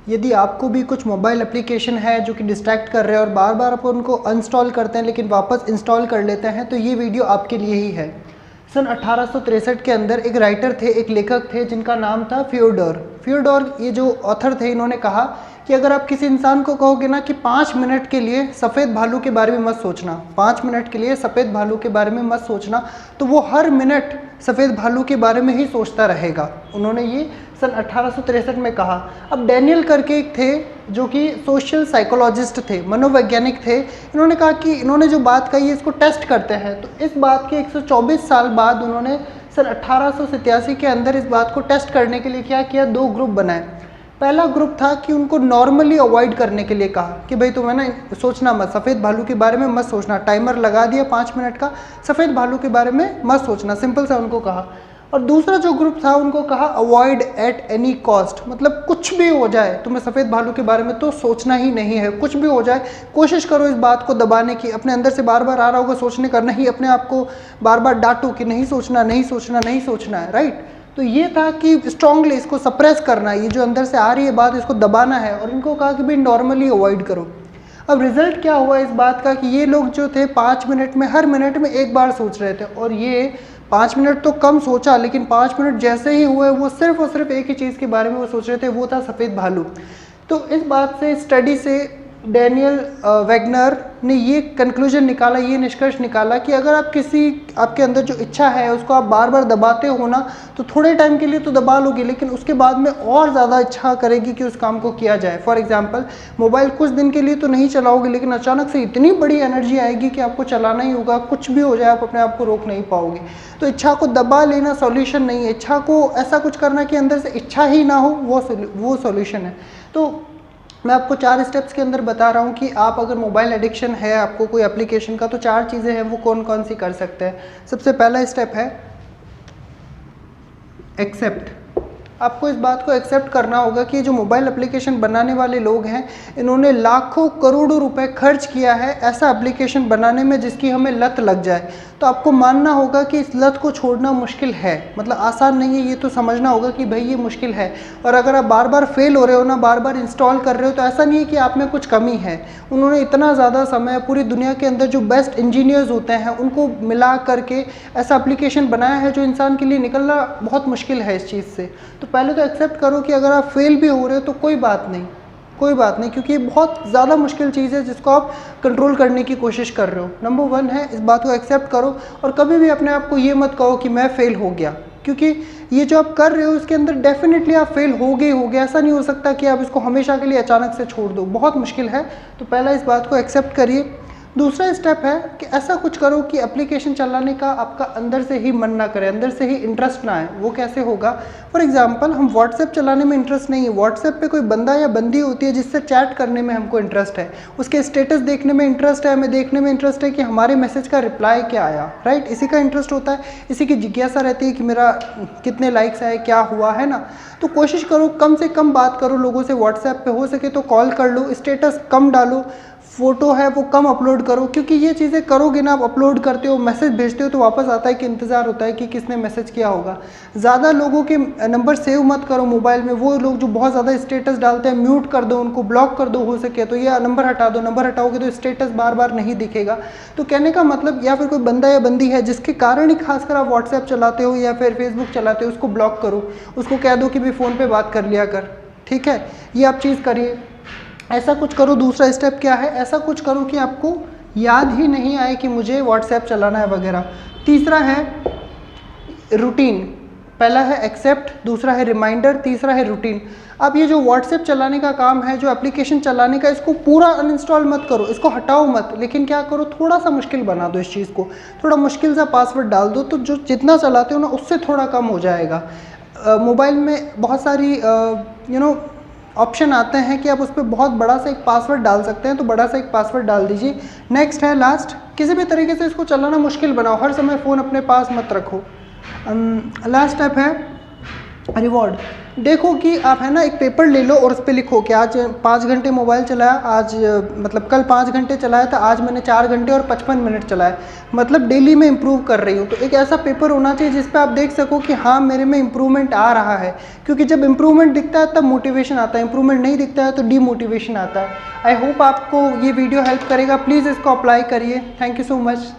यदि आपको भी कुछ मोबाइल एप्लीकेशन है जो कि डिस्ट्रैक्ट कर रहे हैं और बार बार आप उनको अनस्टॉल करते हैं लेकिन वापस इंस्टॉल कर लेते हैं, तो ये वीडियो आपके लिए ही है। सन 1863 के अंदर एक राइटर थे, एक लेखक थे जिनका नाम था फ्योडोर। ये जो ऑथर थे, इन्होंने कहा कि अगर आप किसी इंसान को कहोगे ना कि 5 मिनट के लिए सफ़ेद भालू के बारे में मत सोचना, 5 मिनट के लिए सफ़ेद भालू के बारे में मत सोचना, तो वो हर मिनट सफ़ेद भालू के बारे में ही सोचता रहेगा। उन्होंने ये सन 1863 में कहा। अब डैनियल करके एक थे जो कि सोशल साइकोलॉजिस्ट थे, मनोवैज्ञानिक थे। इन्होंने कहा कि इन्होंने जो बात कही है इसको टेस्ट करते हैं। तो इस बात के 124 साल बाद उन्होंने सन 1887 के अंदर इस बात को टेस्ट करने के लिए क्या किया, 2 ग्रुप बनाए। पहला ग्रुप था कि उनको नॉर्मली अवॉइड करने के लिए कहा कि भाई तुम्हें ना सोचना मत, सफ़ेद भालू के बारे में मत सोचना, टाइमर लगा दिया 5 मिनट का, सफ़ेद भालू के बारे में मत सोचना, सिंपल सा उनको कहा। और दूसरा जो ग्रुप था उनको कहा अवॉइड एट एनी कॉस्ट, मतलब कुछ भी हो जाए तुम्हें सफ़ेद भालू के बारे में तो सोचना ही नहीं है, कुछ भी हो जाए कोशिश करो इस बात को दबाने की। अपने अंदर से बार बार आ रहा होगा सोचने का, नहीं अपने आप को बार बार डांटो कि नहीं सोचना नहीं सोचना नहीं सोचना है, राइट। तो ये था कि स्ट्रांगली इसको सप्रेस करना है, ये जो अंदर से आ रही है बात इसको दबाना है। और इनको कहा कि भाई नॉर्मली अवॉइड करो। अब रिजल्ट क्या हुआ इस बात का कि ये लोग जो थे 5 मिनट में, हर मिनट में एक बार सोच रहे थे। और ये 5 मिनट तो कम सोचा, लेकिन 5 मिनट जैसे ही हुए वो सिर्फ और सिर्फ एक ही चीज़ के बारे में वो सोच रहे थे, वो था सफ़ेद भालू। तो इस बात से, स्टडी से डैनियल वैगनर ने ये कंक्लूजन निकाला, ये निष्कर्ष निकाला कि अगर आप आपके अंदर जो इच्छा है उसको आप बार बार दबाते हो ना, तो थोड़े टाइम के लिए तो दबा लोगे लेकिन उसके बाद में और ज़्यादा इच्छा करेगी कि उस काम को किया जाए। फॉर एग्जांपल, मोबाइल कुछ दिन के लिए तो नहीं चलाओगे लेकिन अचानक से इतनी बड़ी एनर्जी आएगी कि आपको चलाना ही होगा, कुछ भी हो जाए आप अपने आप को रोक नहीं पाओगे। तो इच्छा को दबा लेना सॉल्यूशन नहीं है, इच्छा को ऐसा कुछ करना कि अंदर से इच्छा ही ना हो, वो सॉल्यूशन है। तो मैं आपको 4 स्टेप्स के अंदर बता रहा हूँ कि आप अगर मोबाइल एडिक्शन है आपको कोई एप्लीकेशन का, तो 4 चीज़ें हैं वो कौन कौन सी कर सकते हैं। सबसे पहला स्टेप है एक्सेप्ट। आपको इस बात को एक्सेप्ट करना होगा कि जो मोबाइल एप्लीकेशन बनाने वाले लोग हैं इन्होंने लाखों करोड़ों रुपए खर्च किया है ऐसा एप्लीकेशन बनाने में जिसकी हमें लत लग जाए। तो आपको मानना होगा कि इस लत को छोड़ना मुश्किल है, मतलब आसान नहीं है, ये तो समझना होगा कि भाई ये मुश्किल है। और अगर आप बार बार फेल हो रहे हो ना, बार बार इंस्टॉल कर रहे हो, तो ऐसा नहीं है कि आप में कुछ कमी है। उन्होंने इतना ज़्यादा समय, पूरी दुनिया के अंदर जो बेस्ट इंजीनियर्स होते हैं उनको मिला करके ऐसा एप्लीकेशन बनाया है जो इंसान के लिए निकलना बहुत मुश्किल है इस चीज़ से। तो पहले तो एक्सेप्ट करो कि अगर आप फेल भी हो रहे हो तो कोई बात नहीं, कोई बात नहीं, क्योंकि ये बहुत ज़्यादा मुश्किल चीज़ है जिसको आप कंट्रोल करने की कोशिश कर रहे हो। नंबर 1 है इस बात को एक्सेप्ट करो। और कभी भी अपने आप को ये मत कहो कि मैं फेल हो गया, क्योंकि ये जो आप कर रहे हो इसके अंदर डेफिनेटली आप फेल हो गए। ऐसा नहीं हो सकता कि आप इसको हमेशा के लिए अचानक से छोड़ दो, बहुत मुश्किल है। तो पहला इस बात को एक्सेप्ट करिए। दूसरा स्टेप है कि ऐसा कुछ करो कि एप्लीकेशन चलाने का आपका अंदर से ही मन ना करे, अंदर से ही इंटरेस्ट ना आए। वो कैसे होगा? फॉर एग्जांपल, हम व्हाट्सएप चलाने में इंटरेस्ट नहीं है, व्हाट्सएप पे कोई बंदा या बंदी होती है जिससे चैट करने में हमको इंटरेस्ट है, उसके स्टेटस देखने में इंटरेस्ट है, हमें देखने में इंटरेस्ट है कि हमारे मैसेज का रिप्लाई क्या आया, राइट। इसी का इंटरेस्ट होता है, इसी की जिज्ञासा रहती है कि मेरा कितने लाइक्स आए, क्या हुआ, है ना। तो कोशिश करो कम से कम बात करो लोगों से व्हाट्सएप पे, हो सके तो कॉल कर लो, स्टेटस कम डालो, फ़ोटो है वो कम अपलोड करो, क्योंकि ये चीज़ें करोगे ना, आप अपलोड करते हो, मैसेज भेजते हो तो वापस आता है कि इंतज़ार होता है कि किसने मैसेज किया होगा। ज़्यादा लोगों के नंबर सेव मत करो मोबाइल में, वो लोग जो बहुत ज़्यादा स्टेटस डालते हैं म्यूट कर दो, उनको ब्लॉक कर दो, हो सके तो ये नंबर हटा दो। नंबर हटाओगे तो स्टेटस बार बार नहीं दिखेगा। तो कहने का मतलब, या फिर कोई बंदा या बंदी है जिसके कारण ही खासकर आप व्हाट्सएप चलाते हो या फिर फेसबुक चलाते हो, उसको ब्लॉक करो, उसको कह दो कि भाई फ़ोन पर बात कर लिया कर, ठीक है। ये आप चीज़ करिए, ऐसा कुछ करो। दूसरा स्टेप क्या है? ऐसा कुछ करो कि आपको याद ही नहीं आए कि मुझे व्हाट्सएप चलाना है वगैरह। तीसरा है रूटीन। पहला है एक्सेप्ट, दूसरा है रिमाइंडर, तीसरा है रूटीन। अब ये जो व्हाट्सएप चलाने का काम है, जो एप्लीकेशन चलाने का, इसको पूरा अनइंस्टॉल मत करो, इसको हटाओ मत, लेकिन क्या करो, थोड़ा सा मुश्किल बना दो इस चीज़ को, थोड़ा मुश्किल सा पासवर्ड डाल दो, तो जो जितना चलाते हो ना उससे थोड़ा कम हो जाएगा। मोबाइल में बहुत सारी ऑप्शन आते हैं कि आप उस पर बहुत बड़ा सा एक पासवर्ड डाल सकते हैं, तो बड़ा सा एक पासवर्ड डाल दीजिए। नेक्स्ट है लास्ट, किसी भी तरीके से इसको चलाना मुश्किल बनाओ, हर समय फ़ोन अपने पास मत रखो। लास्ट स्टेप है रिवॉर्ड, देखो कि आप है ना एक पेपर ले लो और उस पर लिखो कि आज 5 घंटे मोबाइल चलाया, आज मतलब कल 5 घंटे चलाया था, आज मैंने 4 घंटे और 55 मिनट चलाया, मतलब डेली में इम्प्रूव कर रही हूँ। तो एक ऐसा पेपर होना चाहिए जिस पे आप देख सको कि हाँ मेरे में इम्प्रूवमेंट आ रहा है, क्योंकि जब इम्प्रूवमेंट दिखता है तब मोटिवेशन आता है, इम्प्रूवमेंट नहीं दिखता है तो डीमोटिवेशन आता है। आई होप आपको ये वीडियो हेल्प करेगा, प्लीज़ इसको अप्लाई करिए। Thank you so much.